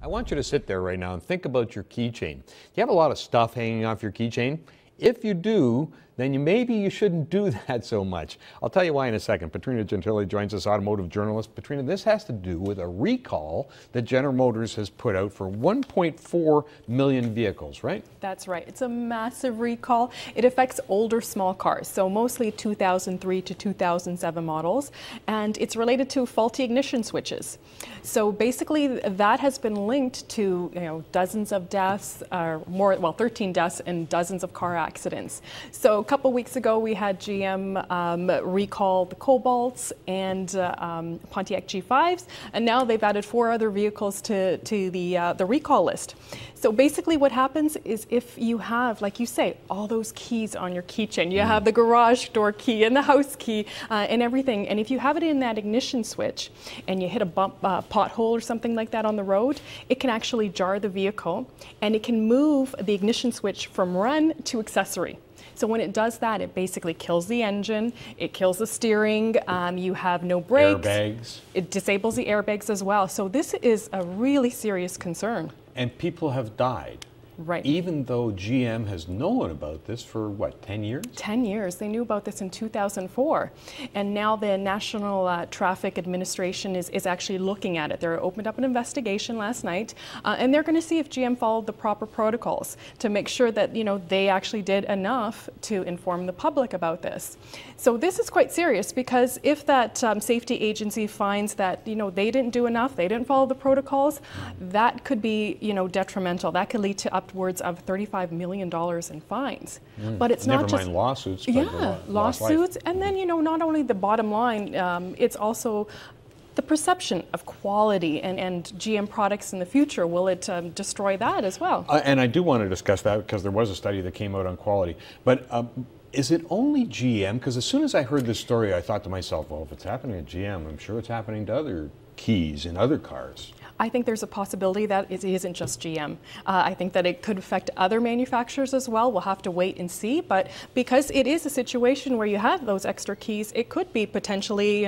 I want you to sit there right now and think about your keychain. Do you have a lot of stuff hanging off your keychain? If you do, then maybe you shouldn't do that so much. I'll tell you why in a second. Patrina Gentili joins us, automotive journalist. Patrina, this has to do with a recall that General Motors has put out for 1.4 million vehicles, right? That's right. It's a massive recall. It affects older small cars, so mostly 2003 to 2007 models, and it's related to faulty ignition switches. So basically that has been linked to dozens of deaths, 13 deaths and dozens of car accidents. So a couple weeks ago we had GM recall the Cobalts and Pontiac G5s, and now they've added 4 other vehicles to the recall list. So basically what happens is if you have, like you say, all those keys on your keychain, you have the garage door key and the house key and everything, and if you have it in that ignition switch and you hit a bump, pothole or something like that on the road, it can actually jar the vehicle and it can move the ignition switch from run to accessory. So when it does that, it basically kills the engine, it kills the steering, you have no brakes. Airbags. It disables the airbags as well. So this is a really serious concern. And people have died. Right. Even though GM has known about this for, what, 10 years? 10 years. They knew about this in 2004. And now the National Traffic Administration is actually looking at it. They opened up an investigation last night, and they're going to see if GM followed the proper protocols to make sure that, they actually did enough to inform the public about this. So this is quite serious because if that safety agency finds that, they didn't do enough, they didn't follow the protocols, that could be, detrimental. That could lead to upwards of $35 million in fines. But it's not just... Never mind lawsuits. Yeah, lawsuits. And then, not only the bottom line, it's also the perception of quality and GM products in the future. Will it destroy that as well? And I do want to discuss that because there was a study that came out on quality. But is it only GM? Because as soon as I heard this story, I thought to myself, well, if it's happening at GM, I'm sure it's happening to other keys in other cars. I think there's a possibility that it isn't just GM. I think that it could affect other manufacturers as well. We'll have to wait and see. But because it is a situation where you have those extra keys, it could be potentially,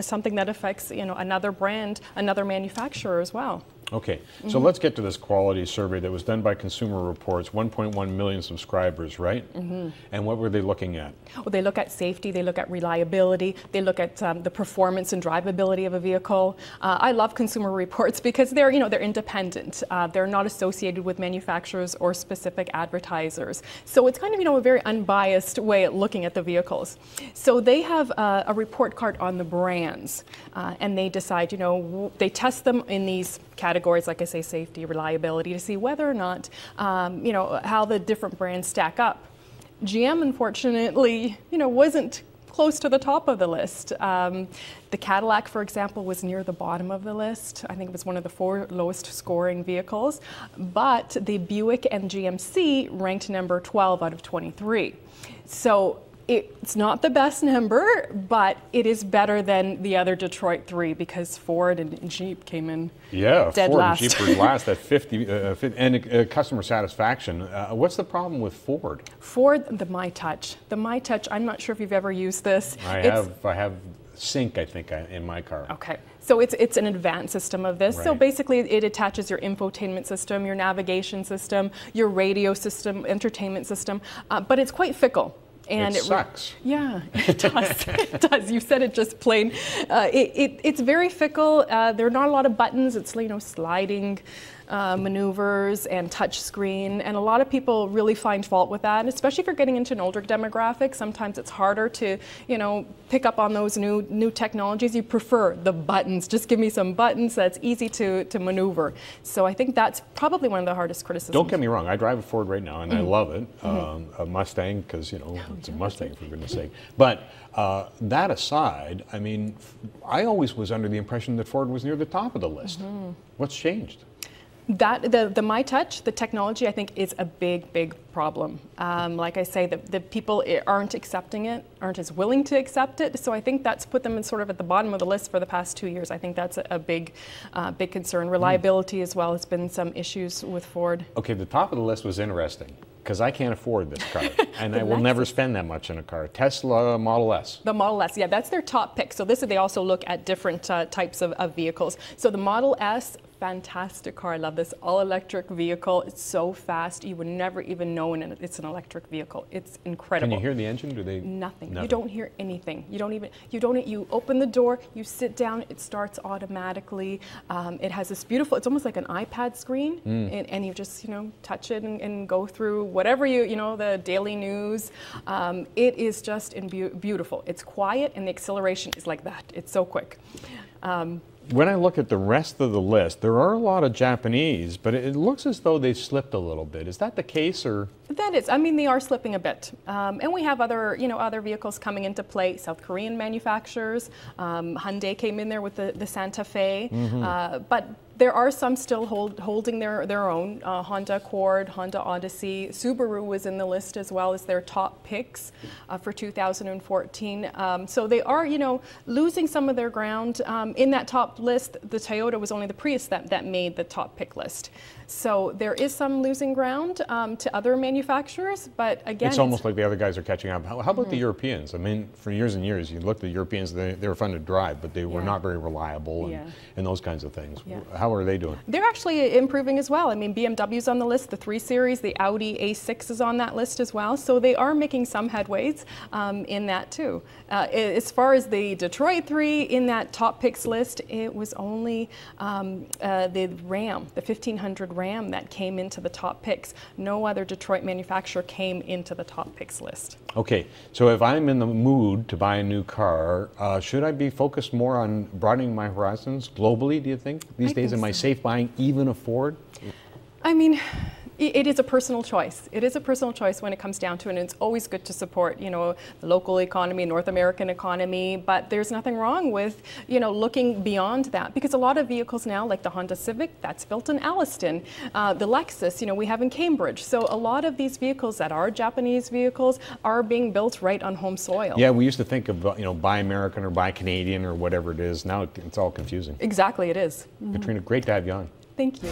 something that affects, another brand, another manufacturer as well. Okay, so let's get to this quality survey that was done by Consumer Reports, 1.1 million subscribers, right? And what were they looking at? Well, they look at safety, they look at reliability, they look at the performance and drivability of a vehicle. I love Consumer Reports because they're independent. They're not associated with manufacturers or specific advertisers. So it's kind of, a very unbiased way of looking at the vehicles. So they have a report card on the brands, and they decide, they test them in these categories, like I say, safety, reliability, to see whether or not, how the different brands stack up. GM, unfortunately, wasn't close to the top of the list. The Cadillac, for example, was near the bottom of the list. I think it was one of the 4 lowest scoring vehicles, but the Buick and GMC ranked number 12 out of 23. So it's not the best number, but it is better than the other Detroit 3 because Ford and Jeep came in dead Ford last. and Jeep were last at 50, and customer satisfaction. What's the problem with Ford? Ford, the MyTouch. The MyTouch, I'm not sure if you've ever used this. I have Sync, I think, in my car. Okay. So it's an advanced system of this. Right. So basically it attaches your infotainment system, your navigation system, your radio system, entertainment system, but it's quite fickle. And it sucks. Yeah, it does. It does. You said it just plain. It's very fickle. There are not a lot of buttons. It's sliding maneuvers and touch screen, and a lot of people really find fault with that, especially if you're getting into an older demographic. Sometimes it's harder to pick up on those new technologies. You prefer the buttons. Just give me some buttons that's easy to maneuver. So I think that's probably one of the hardest criticisms. Don't get me wrong, I drive a Ford right now and I love it. A Mustang, because it's a Mustang, for goodness sake. But that aside, I mean, I always was under the impression that Ford was near the top of the list. What's changed? That the MyTouch, the technology, I think is a big problem. Like I say, the people aren't accepting it, aren't as willing to accept it. So I think that's put them in sort of at the bottom of the list for the past 2 years. I think that's a big concern. Reliability as well has been some issues with Ford. Okay, the top of the list was interesting because I can't afford this car, and I will never spend that much in a car. Tesla Model S. The Model S, yeah, that's their top pick. So they also look at different types of vehicles. So the Model S, fantastic car. I love this all-electric vehicle. It's so fast, you would never even know it's an electric vehicle. It's incredible. Can you hear the engine? Do they? Nothing. You don't hear anything. You open the door, you sit down, it starts automatically. It has this beautiful, it's almost like an iPad screen, and you just, touch it and go through whatever the daily news. It is just beautiful. It's quiet, and the acceleration is like that. It's so quick. When I look at the rest of the list, there are a lot of Japanese, but it looks as though they've slipped a little bit. Is that the case, or? That is. I mean, they are slipping a bit. And we have other vehicles coming into play. South Korean manufacturers. Hyundai came in there with the Santa Fe. But there are some still holding their own. Honda Accord, Honda Odyssey. Subaru was in the list as well as their top picks for 2014. So they are, losing some of their ground. In that top list, the Toyota was only the Prius that made the top pick list. So there is some losing ground to other manufacturers, but again, it's almost like the other guys are catching up. How about the Europeans? I mean, for years and years, you looked at the Europeans, they were fun to drive, but they were not very reliable and those kinds of things. How are they doing? They're actually improving as well. I mean, BMW's on the list, the 3 Series, the Audi A6 is on that list as well. So they are making some headways in that too. As far as the Detroit 3 in that top picks list, it was only the Ram, the 1500 Ram that came into the top picks. No other Detroit manufacturer came into the top picks list. Okay, so if I'm in the mood to buy a new car, should I be focused more on broadening my horizons globally, do you think? These days, am I safe buying even a Ford? I mean, it is a personal choice. It is a personal choice when it comes down to it, and it's always good to support, the local economy, North American economy, but there's nothing wrong with, looking beyond that, because a lot of vehicles now, like the Honda Civic, that's built in Alliston, the Lexus, we have in Cambridge. So a lot of these vehicles that are Japanese vehicles are being built right on home soil. Yeah, we used to think of, buy American or buy Canadian or whatever it is. Now it's all confusing. Exactly, it is. Katrina, great to have you on. Thank you.